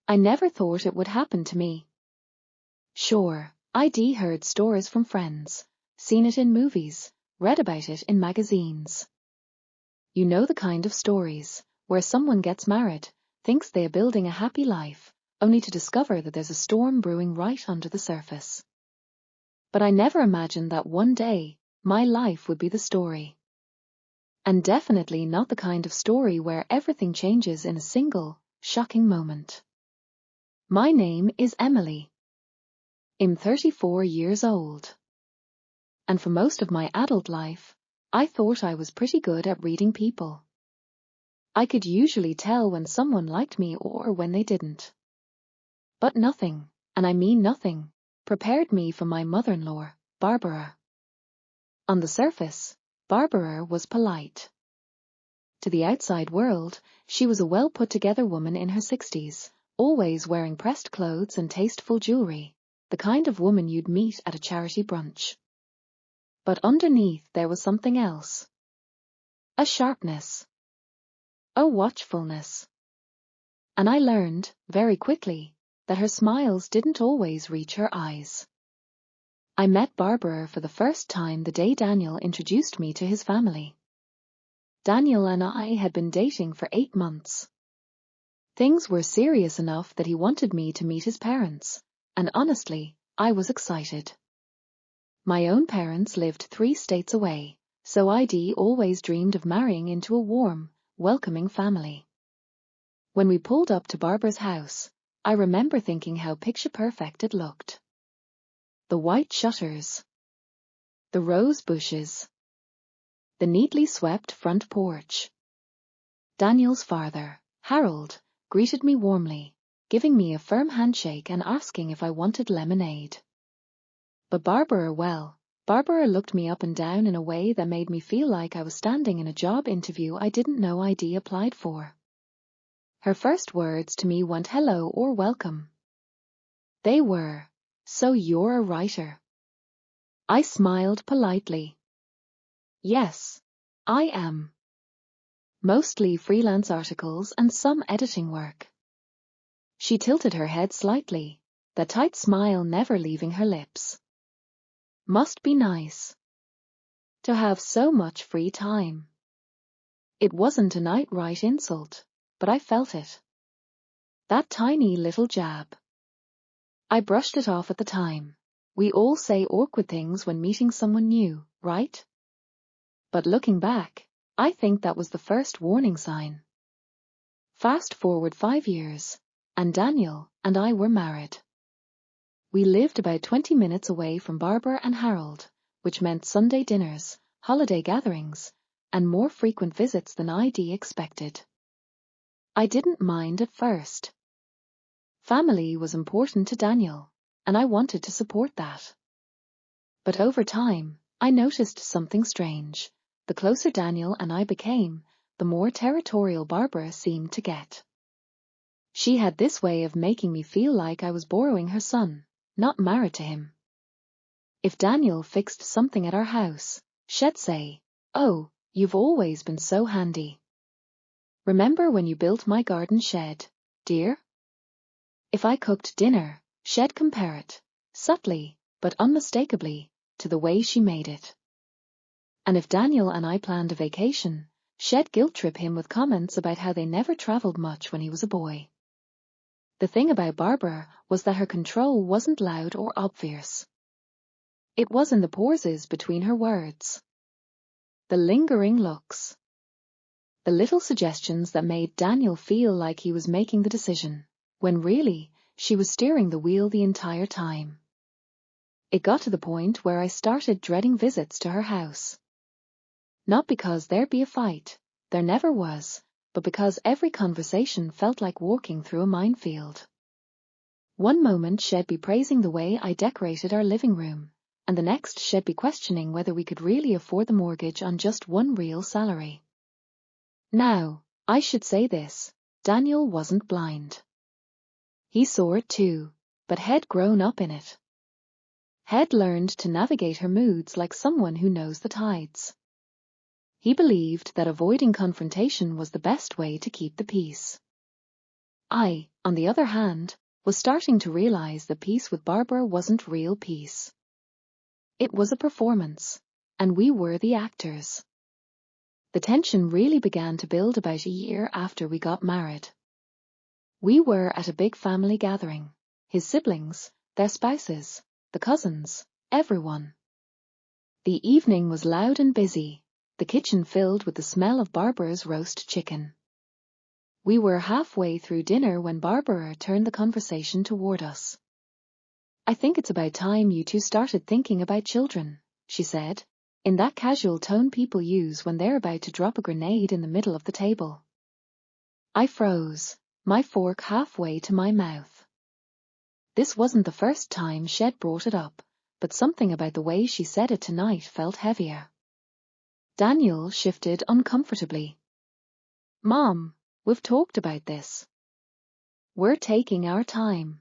I never thought it would happen to me. Sure, I'd heard stories from friends, seen it in movies, read about it in magazines. You know the kind of stories, where someone gets married, thinks they are building a happy life, only to discover that there's a storm brewing right under the surface. But I never imagined that one day, my life would be the story. And definitely not the kind of story where everything changes in a single, shocking moment. My name is Emily. I'm 34 years old. And for most of my adult life, I thought I was pretty good at reading people. I could usually tell when someone liked me or when they didn't. But nothing, and I mean nothing, prepared me for my mother-in-law, Barbara. On the surface, Barbara was polite. To the outside world, she was a well-put-together woman in her 60s, always wearing pressed clothes and tasteful jewelry, the kind of woman you'd meet at a charity brunch. But underneath there was something else. A sharpness. A watchfulness. And I learned, very quickly, that her smiles didn't always reach her eyes. I met Barbara for the first time the day Daniel introduced me to his family. Daniel and I had been dating for 8 months. Things were serious enough that he wanted me to meet his parents, and honestly, I was excited. My own parents lived 3 states away, so I'd always dreamed of marrying into a warm, welcoming family. When we pulled up to Barbara's house, I remember thinking how picture-perfect it looked. The white shutters, the rose bushes, the neatly swept front porch. Daniel's father, Harold, greeted me warmly, giving me a firm handshake and asking if I wanted lemonade. But Barbara looked me up and down in a way that made me feel like I was standing in a job interview I didn't know I'd applied for. Her first words to me weren't hello or welcome. They were, "So you're a writer?" I smiled politely. "Yes, I am. Mostly freelance articles and some editing work." She tilted her head slightly, the tight smile never leaving her lips. "Must be nice to have so much free time." It wasn't an outright insult, but I felt it. That tiny little jab. I brushed it off at the time. We all say awkward things when meeting someone new, right? But looking back, I think that was the first warning sign. Fast forward 5 years, and Daniel and I were married. We lived about 20 minutes away from Barbara and Harold, which meant Sunday dinners, holiday gatherings, and more frequent visits than I'd expected. I didn't mind at first. Family was important to Daniel, and I wanted to support that. But over time, I noticed something strange. The closer Daniel and I became, the more territorial Barbara seemed to get. She had this way of making me feel like I was borrowing her son, not married to him. If Daniel fixed something at our house, she'd say, "Oh, you've always been so handy. Remember when you built my garden shed, dear?" If I cooked dinner, she'd compare it, subtly, but unmistakably, to the way she made it. And if Daniel and I planned a vacation, she'd guilt-trip him with comments about how they never traveled much when he was a boy. The thing about Barbara was that her control wasn't loud or obvious. It was in the pauses between her words. The lingering looks. The little suggestions that made Daniel feel like he was making the decision, when really, she was steering the wheel the entire time. It got to the point where I started dreading visits to her house. Not because there'd be a fight, there never was, but because every conversation felt like walking through a minefield. One moment she'd be praising the way I decorated our living room, and the next she'd be questioning whether we could really afford the mortgage on just one real salary. Now, I should say this, Daniel wasn't blind. He saw it too, but had grown up in it. Had learned to navigate her moods like someone who knows the tides. He believed that avoiding confrontation was the best way to keep the peace. I, on the other hand, was starting to realize the peace with Barbara wasn't real peace. It was a performance, and we were the actors. The tension really began to build about a year after we got married. We were at a big family gathering. His siblings, their spouses, the cousins, everyone. The evening was loud and busy, the kitchen filled with the smell of Barbara's roast chicken. We were halfway through dinner when Barbara turned the conversation toward us. "I think it's about time you two started thinking about children," she said, in that casual tone people use when they're about to drop a grenade in the middle of the table. I froze, my fork halfway to my mouth. This wasn't the first time she'd brought it up, but something about the way she said it tonight felt heavier. Daniel shifted uncomfortably. "Mom, we've talked about this. We're taking our time."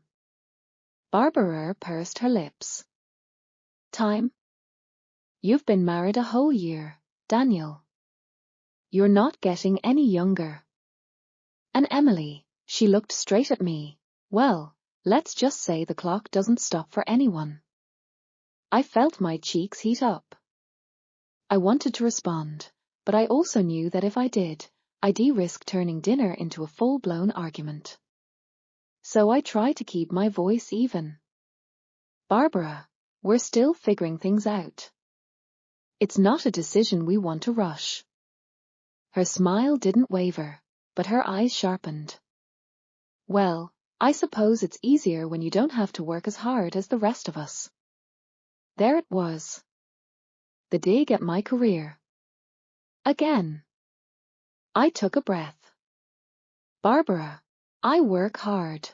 Barbara pursed her lips. "Time? You've been married a whole year, Daniel. You're not getting any younger." And Emily, she looked straight at me. "Well, let's just say the clock doesn't stop for anyone." I felt my cheeks heat up. I wanted to respond, but I also knew that if I did, I'd risk turning dinner into a full-blown argument. So I tried to keep my voice even. "Barbara, we're still figuring things out. It's not a decision we want to rush." Her smile didn't waver, but her eyes sharpened. "Well, I suppose it's easier when you don't have to work as hard as the rest of us." There it was. The dig at my career. Again. I took a breath. "Barbara, I work hard.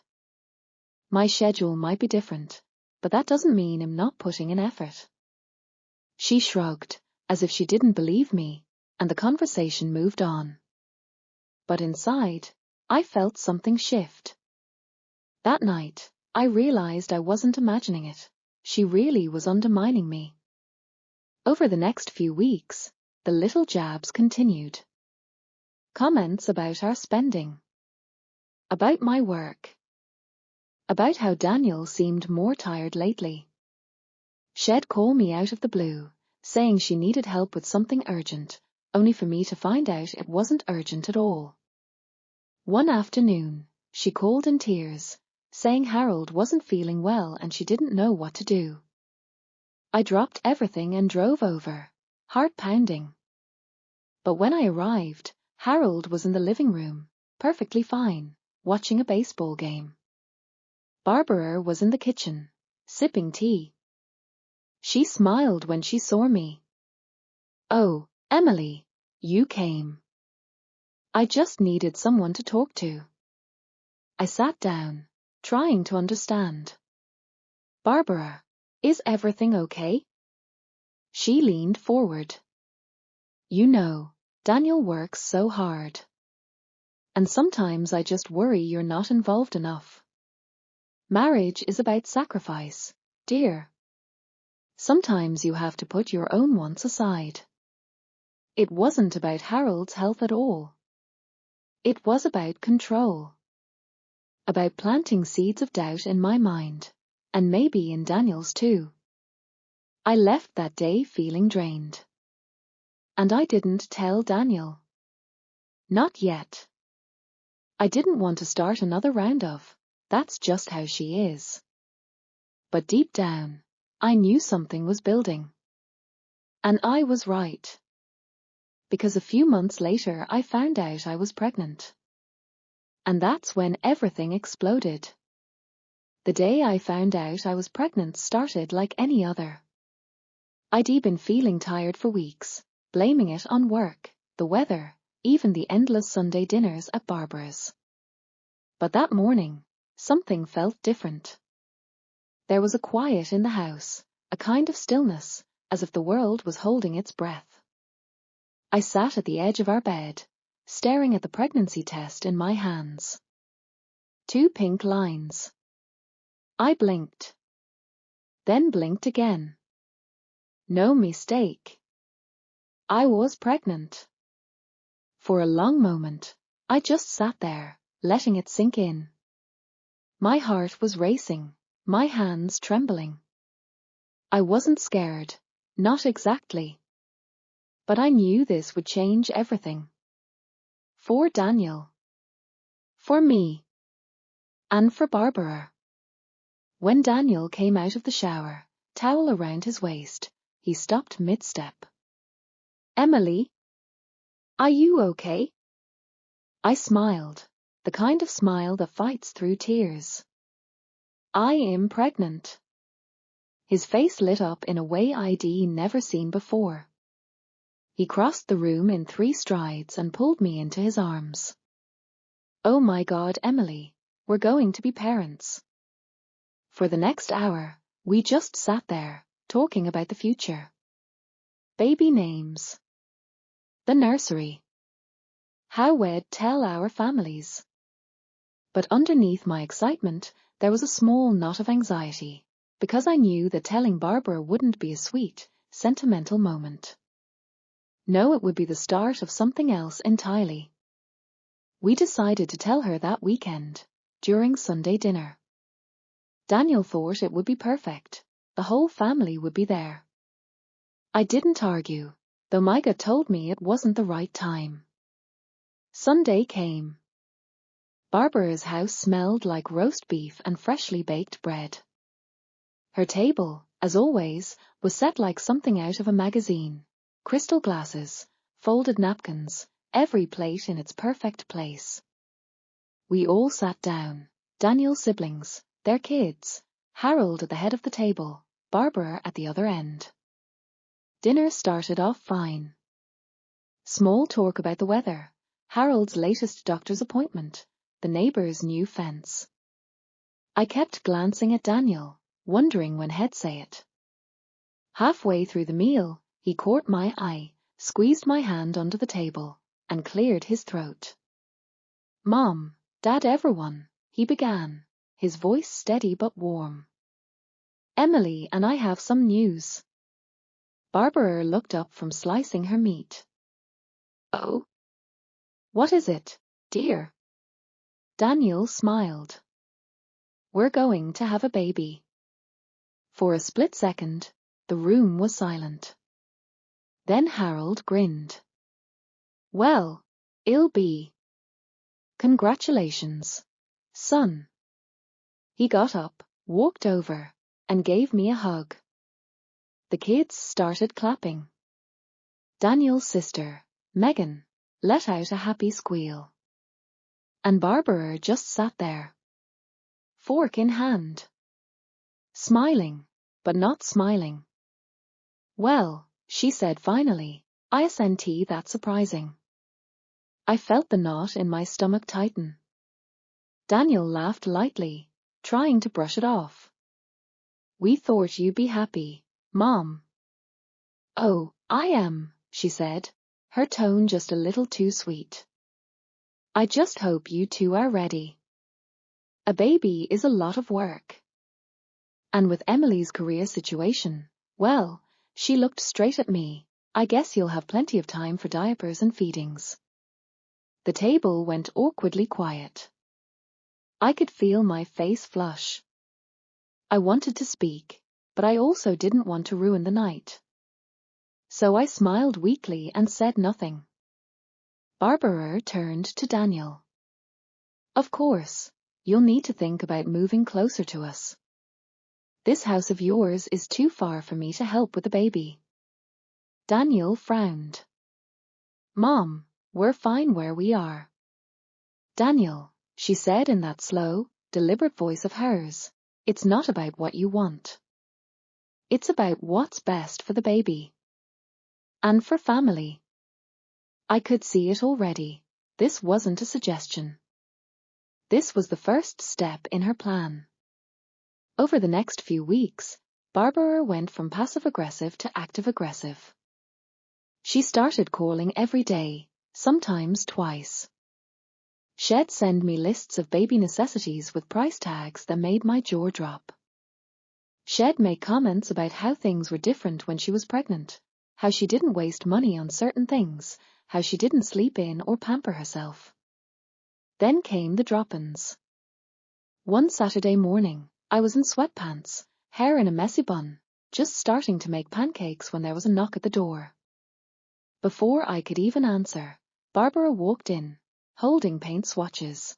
My schedule might be different, but that doesn't mean I'm not putting in effort." She shrugged, as if she didn't believe me, and the conversation moved on. But inside, I felt something shift. That night, I realized I wasn't imagining it. She really was undermining me. Over the next few weeks, the little jabs continued. Comments about our spending. About my work. About how Daniel seemed more tired lately. She'd call me out of the blue, saying she needed help with something urgent, only for me to find out it wasn't urgent at all. One afternoon, she called in tears, saying Harold wasn't feeling well and she didn't know what to do. I dropped everything and drove over, heart pounding. But when I arrived, Harold was in the living room, perfectly fine, watching a baseball game. Barbara was in the kitchen, sipping tea. She smiled when she saw me. "Oh, Emily, you came. I just needed someone to talk to." I sat down, trying to understand. "Barbara, is everything okay?" She leaned forward. "You know, Daniel works so hard. And sometimes I just worry you're not involved enough. Marriage is about sacrifice, dear. Sometimes you have to put your own wants aside." It wasn't about Harold's health at all. It was about control. About planting seeds of doubt in my mind, and maybe in Daniel's too. I left that day feeling drained. And I didn't tell Daniel. Not yet. I didn't want to start another round of, "That's just how she is." But deep down, I knew something was building. And I was right. Because a few months later I found out I was pregnant. And that's when everything exploded. The day I found out I was pregnant started like any other. I'd been feeling tired for weeks, blaming it on work, the weather, even the endless Sunday dinners at Barbara's. But that morning, something felt different. There was a quiet in the house, a kind of stillness, as if the world was holding its breath. I sat at the edge of our bed, staring at the pregnancy test in my hands. 2 pink lines. I blinked. Then blinked again. No mistake. I was pregnant. For a long moment, I just sat there, letting it sink in. My heart was racing, my hands trembling. I wasn't scared, not exactly. But I knew this would change everything. For Daniel. For me. And for Barbara. When Daniel came out of the shower, towel around his waist, he stopped mid-step. Emily? Are you okay? I smiled, the kind of smile that fights through tears. I am pregnant. His face lit up in a way I'd never seen before. He crossed the room in 3 strides and pulled me into his arms. Oh my God, Emily, we're going to be parents. For the next hour, we just sat there, talking about the future. Baby names. The nursery. How we'd tell our families. But underneath my excitement, there was a small knot of anxiety, because I knew that telling Barbara wouldn't be a sweet, sentimental moment. No, it would be the start of something else entirely. We decided to tell her that weekend, during Sunday dinner. Daniel thought it would be perfect. The whole family would be there. I didn't argue, though my gut told me it wasn't the right time. Sunday came. Barbara's house smelled like roast beef and freshly baked bread. Her table, as always, was set like something out of a magazine. Crystal glasses, folded napkins, every plate in its perfect place. We all sat down, Daniel's siblings, their kids, Harold at the head of the table, Barbara at the other end. Dinner started off fine. Small talk about the weather, Harold's latest doctor's appointment, the neighbor's new fence. I kept glancing at Daniel, wondering when he'd say it. Halfway through the meal, he caught my eye, squeezed my hand under the table, and cleared his throat. Mom, Dad, everyone, he began, his voice steady but warm. Emily and I have some news. Barbara looked up from slicing her meat. Oh? What is it, dear? Daniel smiled. We're going to have a baby. For a split second, the room was silent. Then Harold grinned. Well, it'll be. Congratulations, son. He got up, walked over, and gave me a hug. The kids started clapping. Daniel's sister, Megan, let out a happy squeal. And Barbara just sat there, fork in hand, smiling, but not smiling. Well, she said finally, isn't that surprising? I felt the knot in my stomach tighten. Daniel laughed lightly, trying to brush it off. We thought you'd be happy, Mom. Oh, I am, she said, her tone just a little too sweet. I just hope you two are ready. A baby is a lot of work. And with Emily's career situation, well, she looked straight at me. I guess you'll have plenty of time for diapers and feedings. The table went awkwardly quiet. I could feel my face flush. I wanted to speak, but I also didn't want to ruin the night. So I smiled weakly and said nothing. Barbara turned to Daniel. Of course, you'll need to think about moving closer to us. This house of yours is too far for me to help with the baby. Daniel frowned. Mom, we're fine where we are. Daniel, she said in that slow, deliberate voice of hers, it's not about what you want. It's about what's best for the baby. And for family. I could see it already. This wasn't a suggestion. This was the first step in her plan. Over the next few weeks, Barbara went from passive-aggressive to active-aggressive. She started calling every day, sometimes twice. She'd send me lists of baby necessities with price tags that made my jaw drop. She'd make comments about how things were different when she was pregnant, how she didn't waste money on certain things, how she didn't sleep in or pamper herself. Then came the drop-ins. One Saturday morning, I was in sweatpants, hair in a messy bun, just starting to make pancakes when there was a knock at the door. Before I could even answer, Barbara walked in, holding paint swatches.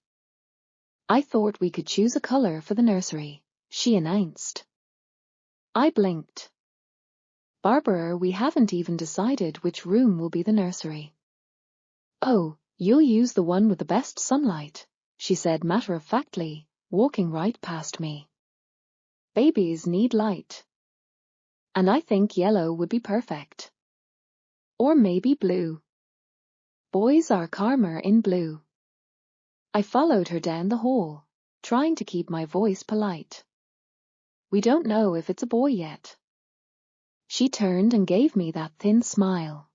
"I thought we could choose a color for the nursery," she announced. I blinked. "Barbara, we haven't even decided which room will be the nursery." "Oh, you'll use the one with the best sunlight," she said matter-of-factly, walking right past me. "Babies need light. And I think yellow would be perfect. Or maybe blue. Boys are calmer in blue." I followed her down the hall, trying to keep my voice polite. "We don't know if it's a boy yet." She turned and gave me that thin smile.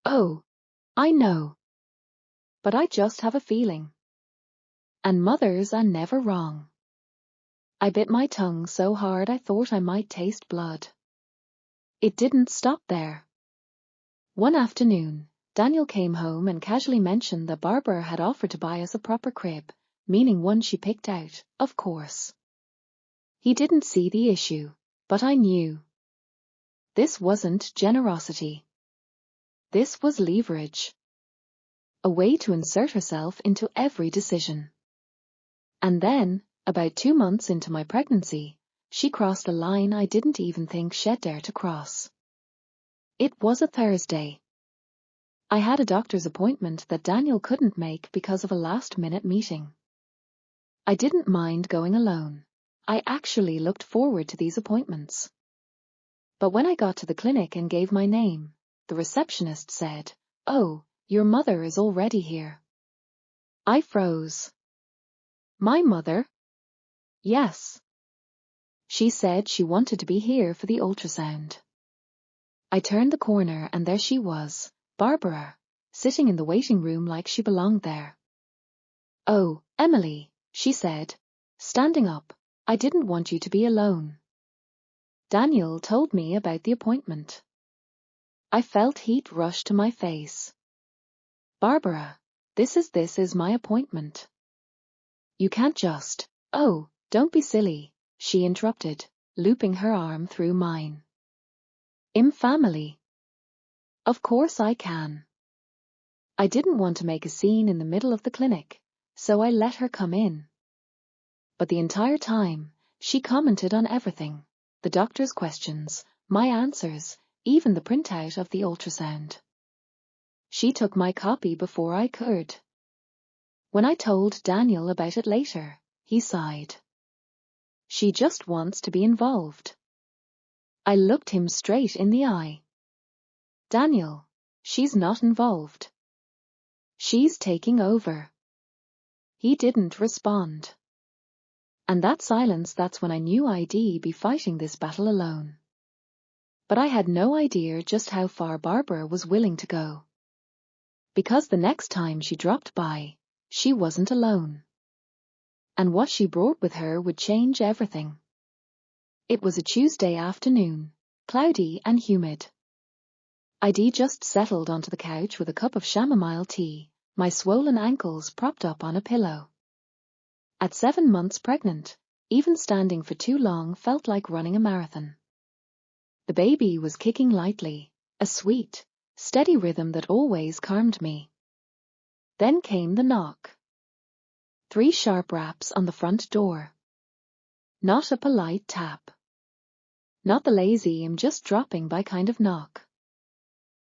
"Oh, I know. But I just have a feeling. And mothers are never wrong." I bit my tongue so hard I thought I might taste blood. It didn't stop there. One afternoon, Daniel came home and casually mentioned that Barbara had offered to buy us a proper crib, meaning one she picked out, of course. He didn't see the issue, but I knew. This wasn't generosity. This was leverage. A way to insert herself into every decision. And then, about 2 months into my pregnancy, she crossed a line I didn't even think she'd dare to cross. It was a Thursday. I had a doctor's appointment that Daniel couldn't make because of a last-minute meeting. I didn't mind going alone. I actually looked forward to these appointments. But when I got to the clinic and gave my name, the receptionist said, "Oh, your mother is already here." I froze. "My mother?" "Yes." She said she wanted to be here for the ultrasound. I turned the corner and there she was, Barbara, sitting in the waiting room like she belonged there. "Oh, Emily," she said, standing up, "I didn't want you to be alone. Daniel told me about the appointment." I felt heat rush to my face. "Barbara, this is my appointment. You can't just—" "Oh, don't be silly," she interrupted, looping her arm through mine. "I'm family. Of course I can." I didn't want to make a scene in the middle of the clinic, so I let her come in. But the entire time, she commented on everything, the doctor's questions, my answers, even the printout of the ultrasound. She took my copy before I could. When I told Daniel about it later, he sighed. "She just wants to be involved." I looked him straight in the eye. "Daniel, she's not involved. She's taking over." He didn't respond. And that silence, that's when I knew I'd be fighting this battle alone. But I had no idea just how far Barbara was willing to go. Because the next time she dropped by, she wasn't alone. And what she brought with her would change everything. It was a Tuesday afternoon, cloudy and humid. I'd just settled onto the couch with a cup of chamomile tea, my swollen ankles propped up on a pillow. At 7 months pregnant, even standing for too long felt like running a marathon. The baby was kicking lightly, a sweet, steady rhythm that always calmed me. Then came the knock. 3 sharp raps on the front door. Not a polite tap. Not the lazy "I'm just dropping by" kind of knock.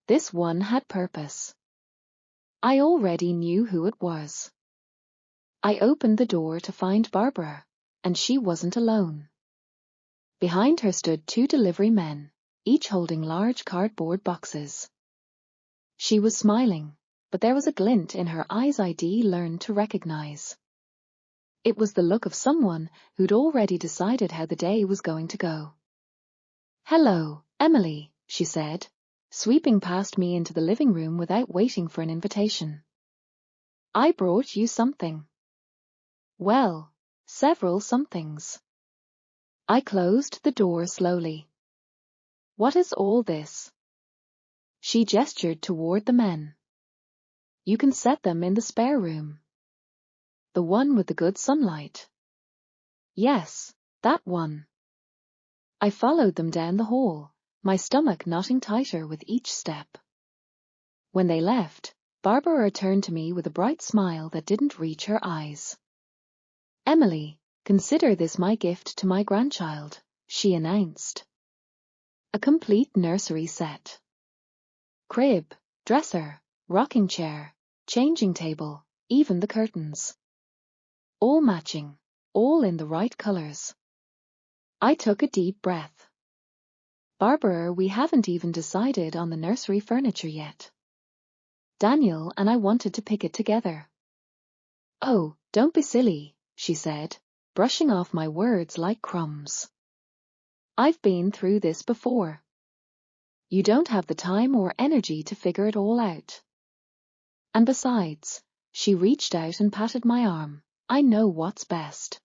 This one had purpose. I already knew who it was. I opened the door to find Barbara, and she wasn't alone. Behind her stood 2 delivery men, each holding large cardboard boxes. She was smiling, but there was a glint in her eyes I'd learned to recognize. It was the look of someone who'd already decided how the day was going to go. "Hello, Emily," she said, sweeping past me into the living room without waiting for an invitation. "I brought you something." Well, several somethings. I closed the door slowly. "What is all this?" She gestured toward the men. "You can set them in the spare room. The one with the good sunlight." Yes, that one. I followed them down the hall, my stomach knotting tighter with each step. When they left, Barbara turned to me with a bright smile that didn't reach her eyes. Emily, consider this my gift to my grandchild, she announced. A complete nursery set. Crib, dresser, rocking chair, changing table, even the curtains. All matching, all in the right colors. I took a deep breath. Barbara, we haven't even decided on the nursery furniture yet. Daniel and I wanted to pick it together. Oh, don't be silly, she said, brushing off my words like crumbs. I've been through this before. You don't have the time or energy to figure it all out. And besides, she reached out and patted my arm, I know what's best.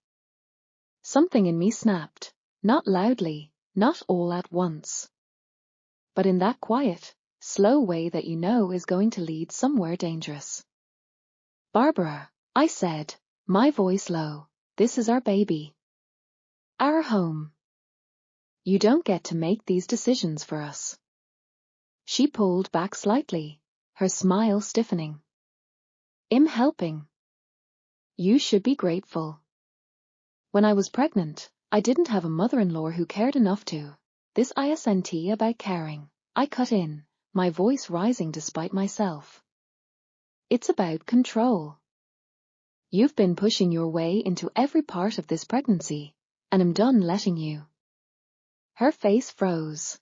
Something in me snapped, not loudly, not all at once. But in that quiet, slow way that you know is going to lead somewhere dangerous. Barbara, I said, my voice low, this is our baby. Our home. You don't get to make these decisions for us. She pulled back slightly, her smile stiffening. I'm helping. You should be grateful. When I was pregnant, I didn't have a mother-in-law who cared enough to. This isn't about caring. I cut in, my voice rising despite myself. It's about control. You've been pushing your way into every part of this pregnancy, and I'm done letting you. Her face froze.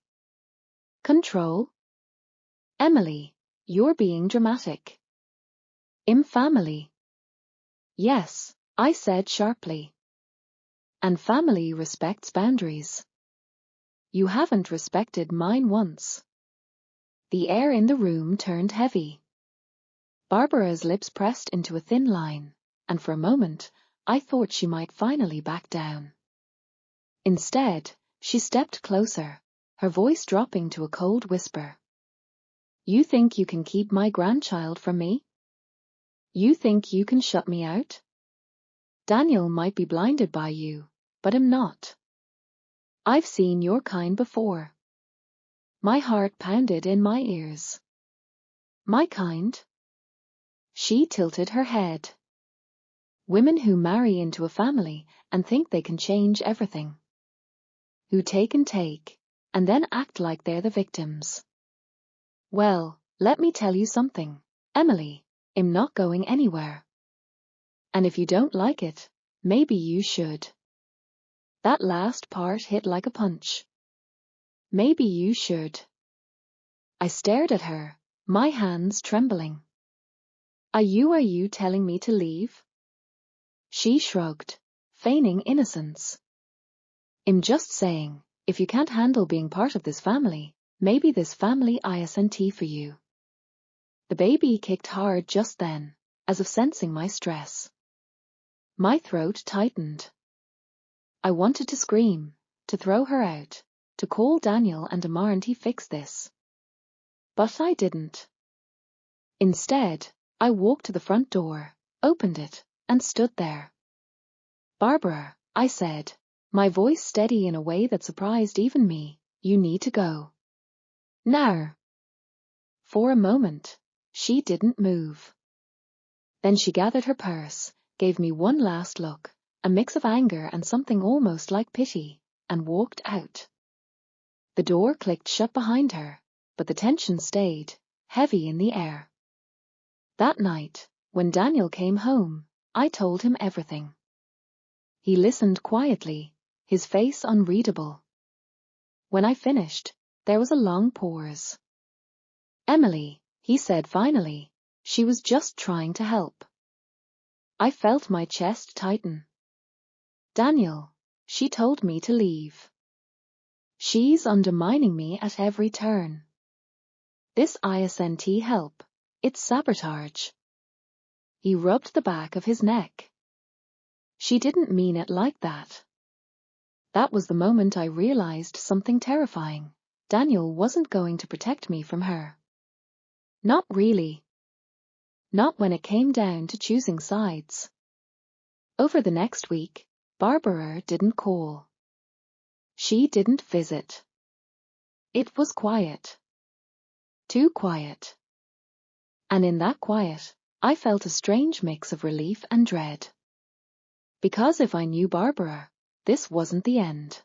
Control? Emily, you're being dramatic. I'm family. Yes, I said sharply. And family respects boundaries. You haven't respected mine once. The air in the room turned heavy. Barbara's lips pressed into a thin line, and for a moment, I thought she might finally back down. Instead, she stepped closer, her voice dropping to a cold whisper. You think you can keep my grandchild from me? You think you can shut me out? Daniel might be blinded by you, but I'm not. I've seen your kind before. My heart pounded in my ears. My kind? She tilted her head. Women who marry into a family and think they can change everything. Who take, and then act like they're the victims. Well, let me tell you something, Emily, I'm not going anywhere. And if you don't like it, maybe you should. That last part hit like a punch. Maybe you should. I stared at her, my hands trembling. Are you telling me to leave? She shrugged, feigning innocence. I'm just saying, if you can't handle being part of this family, maybe this family isn't for you. The baby kicked hard just then, as if sensing my stress. My throat tightened. I wanted to scream, to throw her out, to call Daniel and Amaranti fix this. But I didn't. Instead, I walked to the front door, opened it, and stood there. Barbara, I said, my voice steady in a way that surprised even me, you need to go. Now. For a moment, she didn't move. Then she gathered her purse, gave me one last look, a mix of anger and something almost like pity, and walked out. The door clicked shut behind her, but the tension stayed, heavy in the air. That night, when Daniel came home, I told him everything. He listened quietly, his face unreadable. When I finished, there was a long pause. Emily, he said finally, she was just trying to help. I felt my chest tighten. Daniel, she told me to leave. She's undermining me at every turn. This isn't help, it's sabotage. He rubbed the back of his neck. She didn't mean it like that. That was the moment I realized something terrifying. Daniel wasn't going to protect me from her. Not really. Not when it came down to choosing sides. Over the next week, Barbara didn't call. She didn't visit. It was quiet. Too quiet. And in that quiet, I felt a strange mix of relief and dread. Because if I knew Barbara, this wasn't the end.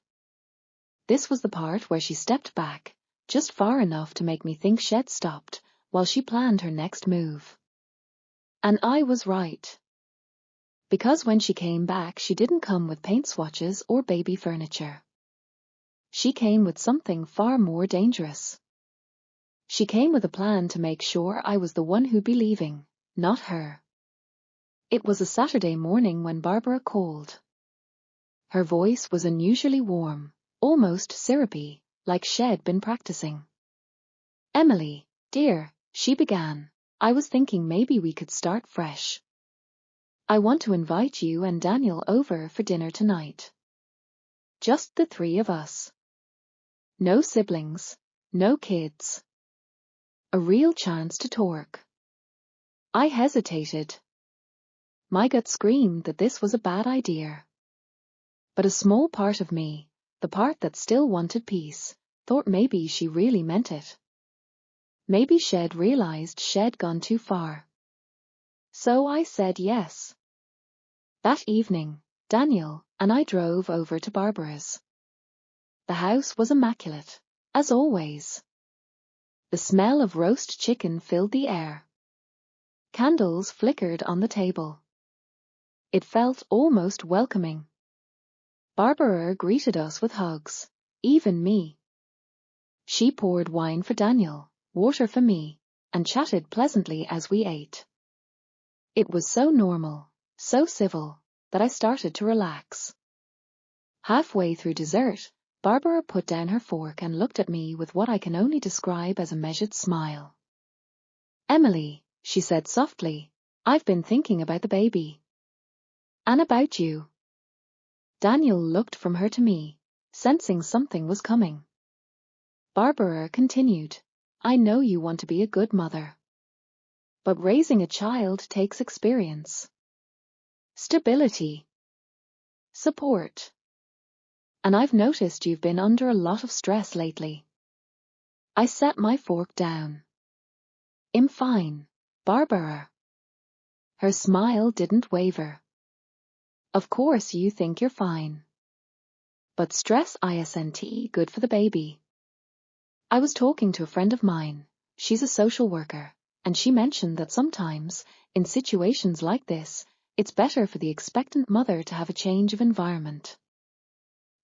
This was the part where she stepped back, just far enough to make me think Shed stopped, while she planned her next move. And I was right. Because when she came back, she didn't come with paint swatches or baby furniture. She came with something far more dangerous. She came with a plan to make sure I was the one who'd be leaving, not her. It was a Saturday morning when Barbara called. Her voice was unusually warm, almost syrupy, like Shed been practicing. "Emily, dear," she began, "I was thinking maybe we could start fresh. I want to invite you and Daniel over for dinner tonight. Just the three of us. No siblings, no kids. A real chance to talk." I hesitated. My gut screamed that this was a bad idea. But a small part of me, the part that still wanted peace, thought maybe she really meant it. Maybe Shed realized she'd gone too far. So I said yes. That evening, Daniel and I drove over to Barbara's. The house was immaculate, as always. The smell of roast chicken filled the air. Candles flickered on the table. It felt almost welcoming. Barbara greeted us with hugs, even me. She poured wine for Daniel, water for me, and chatted pleasantly as we ate. It was so normal, so civil, that I started to relax. Halfway through dessert, Barbara put down her fork and looked at me with what I can only describe as a measured smile. "Emily," she said softly, "I've been thinking about the baby. And about you." Daniel looked from her to me, sensing something was coming. Barbara continued, "I know you want to be a good mother. But raising a child takes experience, stability, support. And I've noticed you've been under a lot of stress lately." I set my fork down. "I'm fine, Barbara." Her smile didn't waver. "Of course you think you're fine. But stress isn't good for the baby. I was talking to a friend of mine, she's a social worker, and she mentioned that sometimes, in situations like this, it's better for the expectant mother to have a change of environment.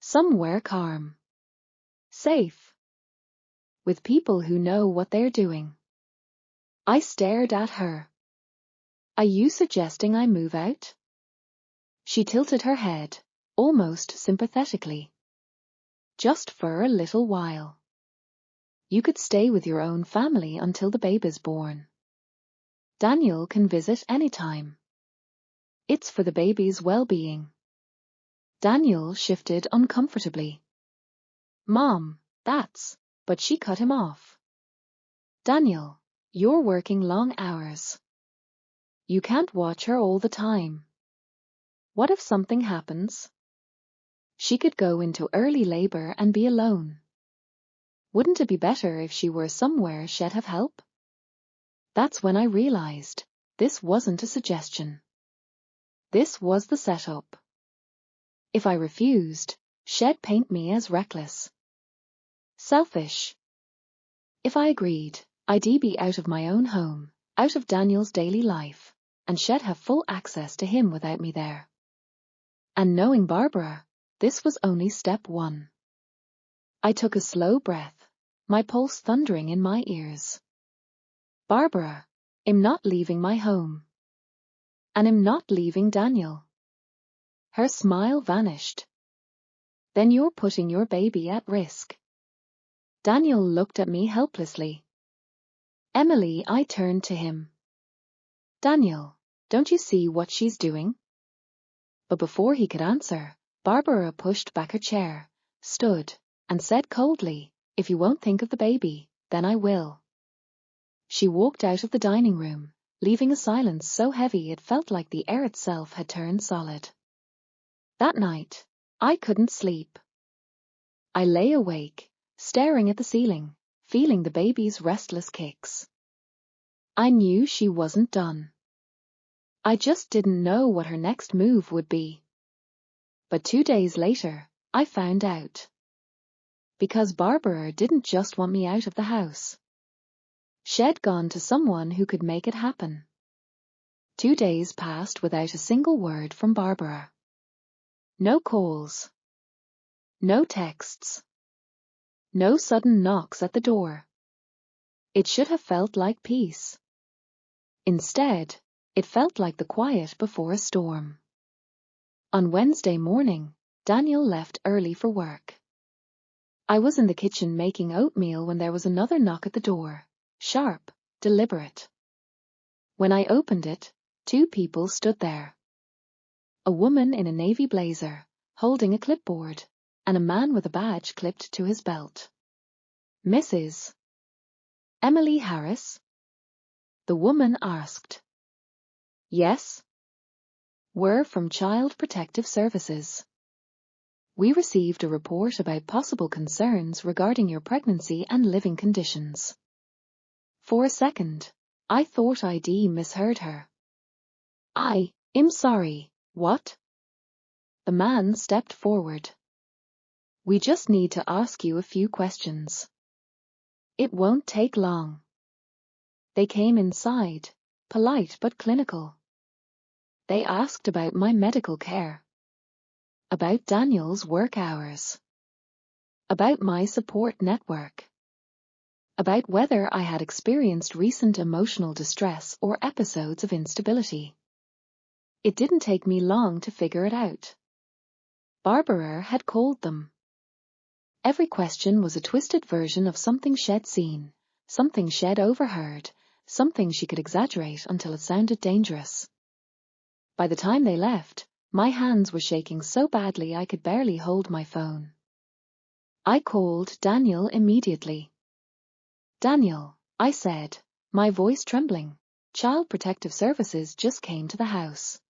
Somewhere calm, safe, with people who know what they're doing." I stared at her. "Are you suggesting I move out?" She tilted her head, almost sympathetically. "Just for a little while. You could stay with your own family until the baby's born. Daniel can visit anytime. It's for the baby's well-being." Daniel shifted uncomfortably. "Mom, that's..." But she cut him off. "Daniel, you're working long hours. You can't watch her all the time. What if something happens? She could go into early labor and be alone. Wouldn't it be better if she were somewhere she'd have help?" That's when I realized this wasn't a suggestion. This was the setup. If I refused, she'd paint me as reckless, selfish. If I agreed, I'd be out of my own home, out of Daniel's daily life, and she'd have full access to him without me there. And knowing Barbara, this was only step one. I took a slow breath, my pulse thundering in my ears. "Barbara, I'm not leaving my home. And I'm not leaving Daniel." Her smile vanished. "Then you're putting your baby at risk." Daniel looked at me helplessly. "Emily," I turned to him. "Daniel, don't you see what she's doing?" But before he could answer, Barbara pushed back her chair, stood, and said coldly, "If you won't think of the baby, then I will." She walked out of the dining room, leaving a silence so heavy it felt like the air itself had turned solid. That night, I couldn't sleep. I lay awake, staring at the ceiling, feeling the baby's restless kicks. I knew she wasn't done. I just didn't know what her next move would be. But 2 days later, I found out. Because Barbara didn't just want me out of the house. She'd gone to someone who could make it happen. 2 days passed without a single word from Barbara. No calls. No texts. No sudden knocks at the door. It should have felt like peace. Instead, it felt like the quiet before a storm. On Wednesday morning, Daniel left early for work. I was in the kitchen making oatmeal when there was another knock at the door, sharp, deliberate. When I opened it, 2 people stood there. A woman in a navy blazer, holding a clipboard, and a man with a badge clipped to his belt. Mrs. Emily Harris? The woman asked. Yes. We're from Child Protective Services. We received a report about possible concerns regarding your pregnancy and living conditions. For a second, I thought I'd misheard her. I'm sorry, what? The man stepped forward. We just need to ask you a few questions. It won't take long. They came inside, polite but clinical. They asked about my medical care. About Daniel's work hours. About my support network. About whether I had experienced recent emotional distress or episodes of instability. It didn't take me long to figure it out. Barbara had called them. Every question was a twisted version of something she'd seen, something she'd overheard, something she could exaggerate until it sounded dangerous. By the time they left, my hands were shaking so badly I could barely hold my phone. I called Daniel immediately. Daniel, I said, my voice trembling, Child Protective Services just came to the house.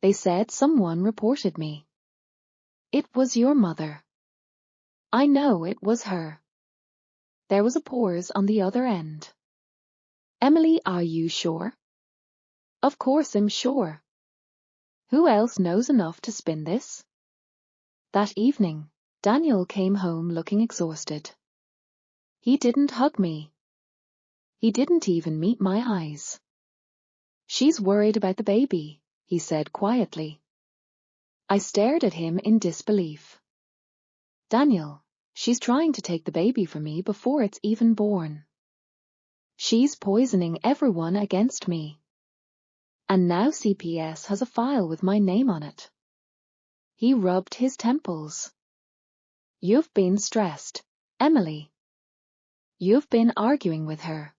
They said someone reported me. It was your mother. I know it was her. There was a pause on the other end. Emily, are you sure? Of course I'm sure. Who else knows enough to spin this? That evening, Daniel came home looking exhausted. He didn't hug me. He didn't even meet my eyes. She's worried about the baby, he said quietly. I stared at him in disbelief. Daniel, she's trying to take the baby from me before it's even born. She's poisoning everyone against me. And now CPS has a file with my name on it. He rubbed his temples. You've been stressed, Emily. You've been arguing with her.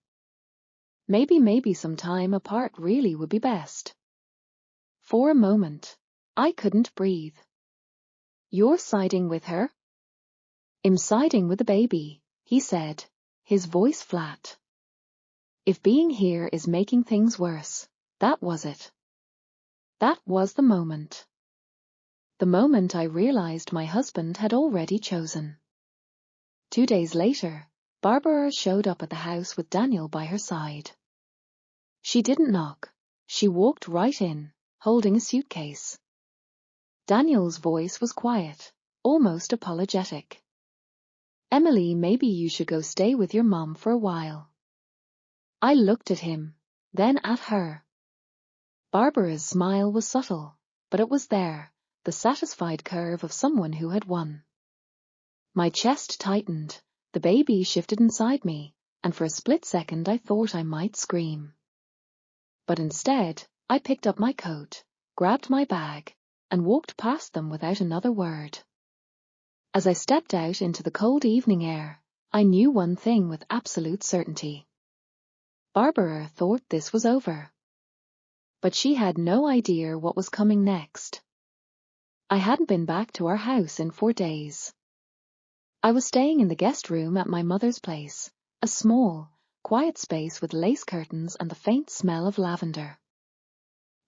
Maybe some time apart really would be best. For a moment, I couldn't breathe. You're siding with her? I'm siding with the baby, he said, his voice flat. If being here is making things worse, that was it. That was the moment. The moment I realized my husband had already chosen. 2 days later, Barbara showed up at the house with Daniel by her side. She didn't knock. She walked right in, holding a suitcase. Daniel's voice was quiet, almost apologetic. Emily, maybe you should go stay with your mom for a while. I looked at him, then at her. Barbara's smile was subtle, but it was there, the satisfied curve of someone who had won. My chest tightened, the baby shifted inside me, and for a split second I thought I might scream. But instead, I picked up my coat, grabbed my bag, and walked past them without another word. As I stepped out into the cold evening air, I knew one thing with absolute certainty. Barbara thought this was over. But she had no idea what was coming next. I hadn't been back to our house in 4 days. I was staying in the guest room at my mother's place, a small, quiet space with lace curtains and the faint smell of lavender.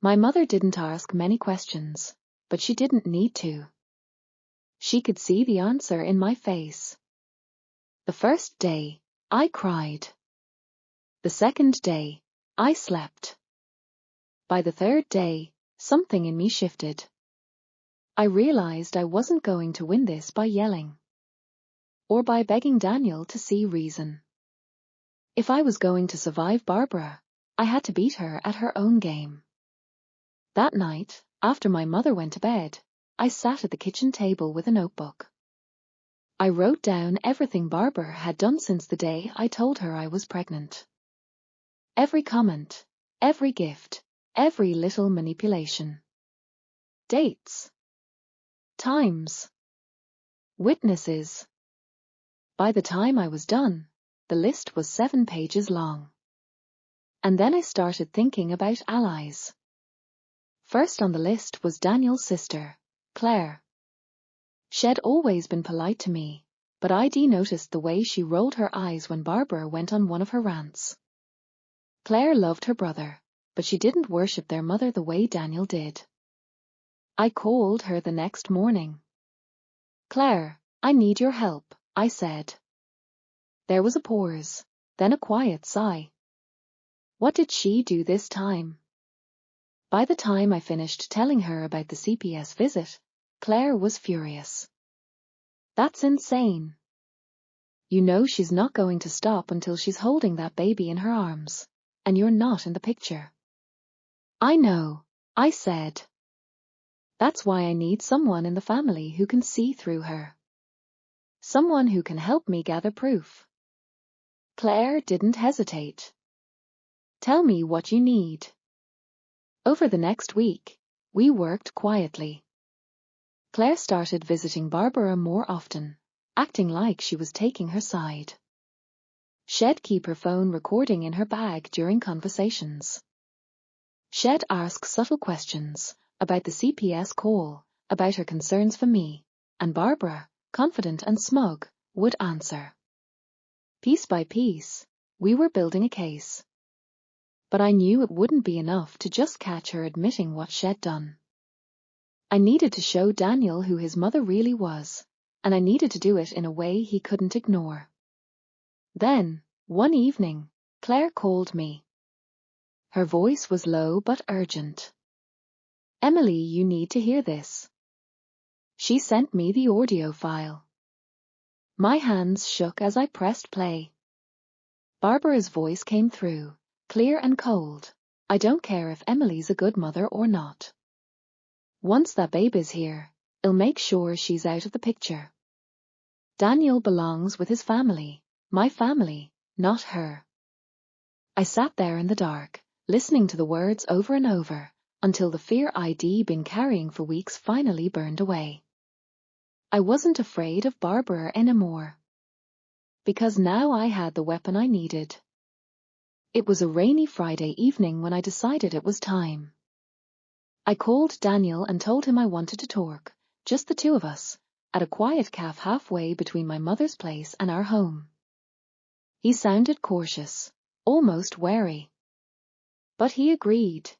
My mother didn't ask many questions, but she didn't need to. She could see the answer in my face. The first day, I cried. The second day, I slept. By the third day, something in me shifted. I realized I wasn't going to win this by yelling, or by begging Daniel to see reason. If I was going to survive Barbara, I had to beat her at her own game. That night, after my mother went to bed, I sat at the kitchen table with a notebook. I wrote down everything Barbara had done since the day I told her I was pregnant. Every comment, every gift, every little manipulation. Dates, times, witnesses. By the time I was done, the list was 7 pages long. And then I started thinking about allies. First on the list was Daniel's sister, Claire. She'd always been polite to me, but I'd noticed the way she rolled her eyes when Barbara went on one of her rants. Claire loved her brother, but she didn't worship their mother the way Daniel did. I called her the next morning. "Claire, I need your help," I said. There was a pause, then a quiet sigh. What did she do this time? By the time I finished telling her about the CPS visit, Claire was furious. "That's insane. You know she's not going to stop until she's holding that baby in her arms, and you're not in the picture." "I know," I said. "That's why I need someone in the family who can see through her. Someone who can help me gather proof." Claire didn't hesitate. "Tell me what you need." Over the next week, we worked quietly. Claire started visiting Barbara more often, acting like she was taking her side. She'd keep her phone recording in her bag during conversations. She'd ask subtle questions about the CPS call, about her concerns for me, and Barbara, confident and smug, would answer. Piece by piece, we were building a case. But I knew it wouldn't be enough to just catch her admitting what she'd done. I needed to show Daniel who his mother really was, and I needed to do it in a way he couldn't ignore. Then, one evening, Claire called me. Her voice was low but urgent. "Emily, you need to hear this." She sent me the audio file. My hands shook as I pressed play. Barbara's voice came through, clear and cold. "I don't care if Emily's a good mother or not. Once that baby's here, I'll make sure she's out of the picture. Daniel belongs with his family, my family, not her." I sat there in the dark, listening to the words over and over, until the fear I'd been carrying for weeks finally burned away. I wasn't afraid of Barbara anymore, because now I had the weapon I needed. It was a rainy Friday evening when I decided it was time. I called Daniel and told him I wanted to talk, just the two of us, at a quiet cafe halfway between my mother's place and our home. He sounded cautious, almost wary. But he agreed.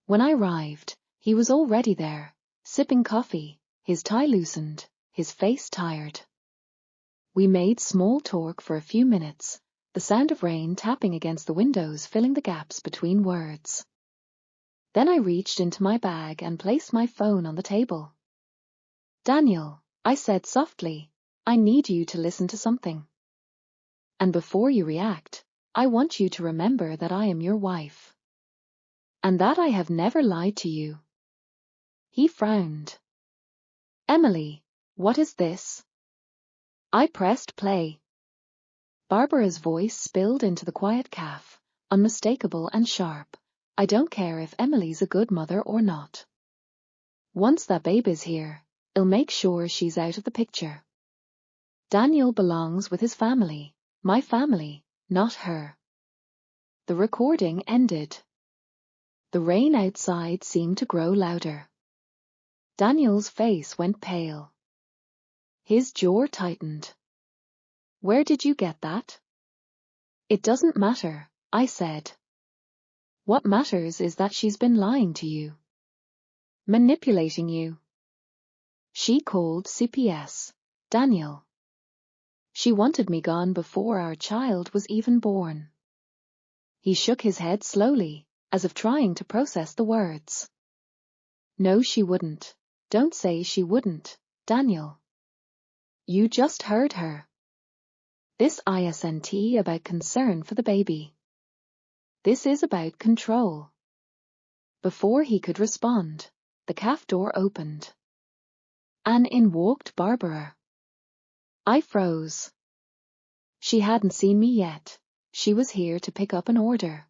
When I arrived, he was already there, sipping coffee, his tie loosened, his face tired. We made small talk for a few minutes, the sound of rain tapping against the windows filling the gaps between words. Then I reached into my bag and placed my phone on the table. "Daniel," I said softly, "I need you to listen to something. And before you react, I want you to remember that I am your wife. And that I have never lied to you." He frowned. "Emily, what is this?" I pressed play. Barbara's voice spilled into the quiet cafe, unmistakable and sharp. "I don't care if Emily's a good mother or not. Once that baby's here, I'll make sure she's out of the picture. Daniel belongs with his family, my family, not her." The recording ended. The rain outside seemed to grow louder. Daniel's face went pale. His jaw tightened. "Where did you get that?" "It doesn't matter," I said. "What matters is that she's been lying to you." manipulating you. She called CPS, Daniel. She wanted me gone before our child was even born. He shook his head slowly, as if trying to process the words. No, she wouldn't. Don't say she wouldn't, Daniel. You just heard her. This isn't about concern for the baby. This is about control. Before he could respond, the cafe door opened. And in walked Barbara. I froze. She hadn't seen me yet. She was here to pick up an order.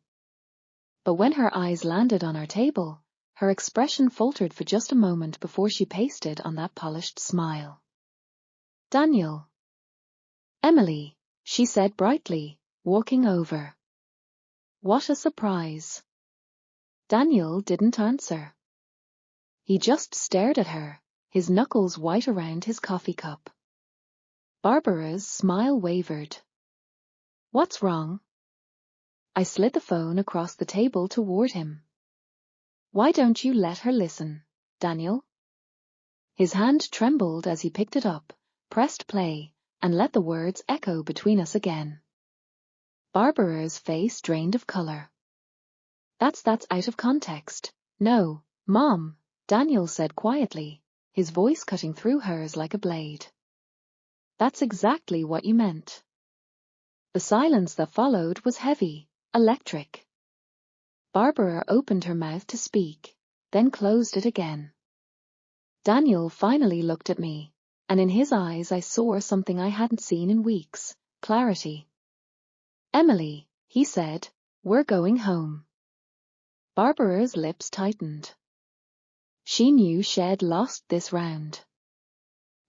But when her eyes landed on our table, her expression faltered for just a moment before she pasted on that polished smile. Daniel. Emily, she said brightly, walking over. What a surprise. Daniel didn't answer. He just stared at her, his knuckles white around his coffee cup. Barbara's smile wavered. What's wrong? I slid the phone across the table toward him. Why don't you let her listen, Daniel? His hand trembled as he picked it up, pressed play, and let the words echo between us again. Barbara's face drained of color. That's out of context. No, Mom, Daniel said quietly, his voice cutting through hers like a blade. That's exactly what you meant. The silence that followed was heavy, electric. Barbara opened her mouth to speak, then closed it again. Daniel finally looked at me, and in his eyes I saw something I hadn't seen in weeks, clarity. Emily, he said, we're going home. Barbara's lips tightened. She knew she'd lost this round.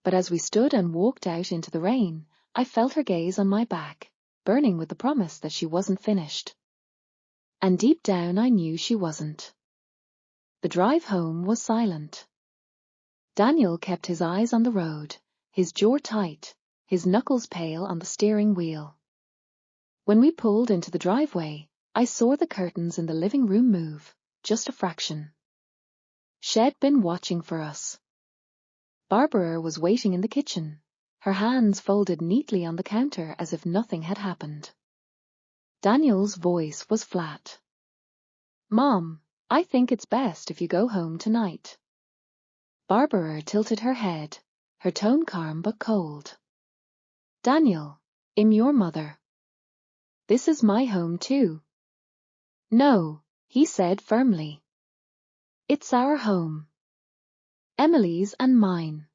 But as we stood and walked out into the rain, I felt her gaze on my back, burning with the promise that she wasn't finished. And deep down I knew she wasn't. The drive home was silent. Daniel kept his eyes on the road, his jaw tight, his knuckles pale on the steering wheel. When we pulled into the driveway, I saw the curtains in the living room move, just a fraction. She'd been watching for us. Barbara was waiting in the kitchen, her hands folded neatly on the counter as if nothing had happened. Daniel's voice was flat. Mom, I think it's best if you go home tonight. Barbara tilted her head, her tone calm but cold. Daniel, I'm your mother. This is my home too. No, he said firmly. It's our home. Emily's and mine.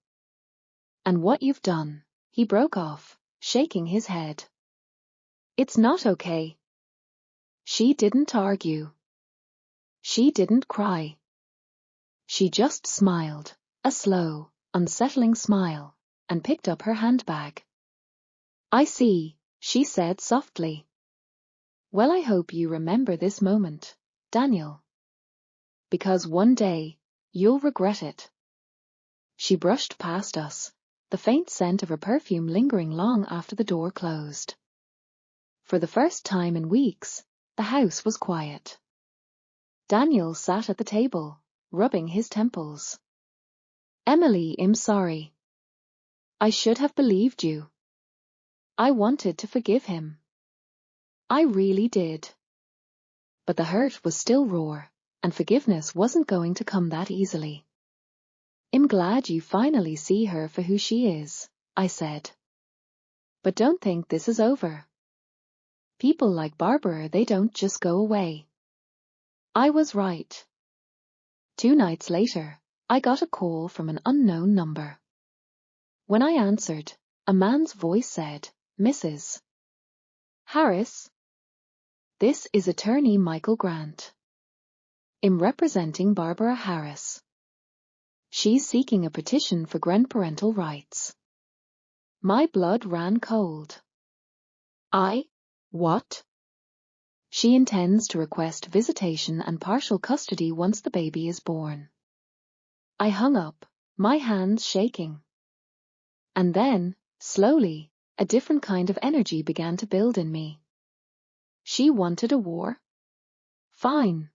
And what you've done, he broke off, shaking his head. It's not okay. She didn't argue. She didn't cry. She just smiled, a slow, unsettling smile, and picked up her handbag. I see, she said softly. Well, I hope you remember this moment, Daniel. Because one day, you'll regret it. She brushed past us, the faint scent of her perfume lingering long after the door closed. For the first time in weeks, the house was quiet. Daniel sat at the table, rubbing his temples. Emily, I'm sorry. I should have believed you. I wanted to forgive him. I really did. But the hurt was still raw, and forgiveness wasn't going to come that easily. I'm glad you finally see her for who she is, I said. But don't think this is over. People like Barbara, they don't just go away. I was right. 2 nights later, I got a call from an unknown number. When I answered, a man's voice said, Mrs. Harris. This is attorney Michael Grant. I'm representing Barbara Harris. She's seeking a petition for grandparental rights. My blood ran cold. What? She intends to request visitation and partial custody once the baby is born. I hung up, my hands shaking. And then, slowly, a different kind of energy began to build in me. She wanted a war? Fine.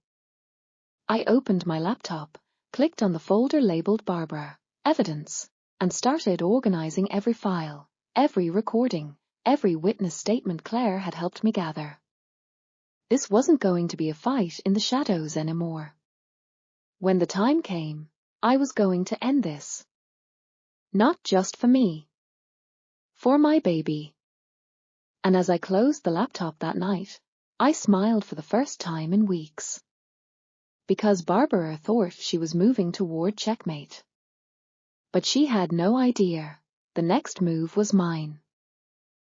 I opened my laptop, clicked on the folder labeled Barbara, Evidence, and started organizing every file, every recording, every witness statement Claire had helped me gather. This wasn't going to be a fight in the shadows anymore. When the time came, I was going to end this. Not just for me. For my baby. And as I closed the laptop that night, I smiled for the first time in weeks. Because Barbara thought she was moving toward checkmate. But she had no idea, the next move was mine.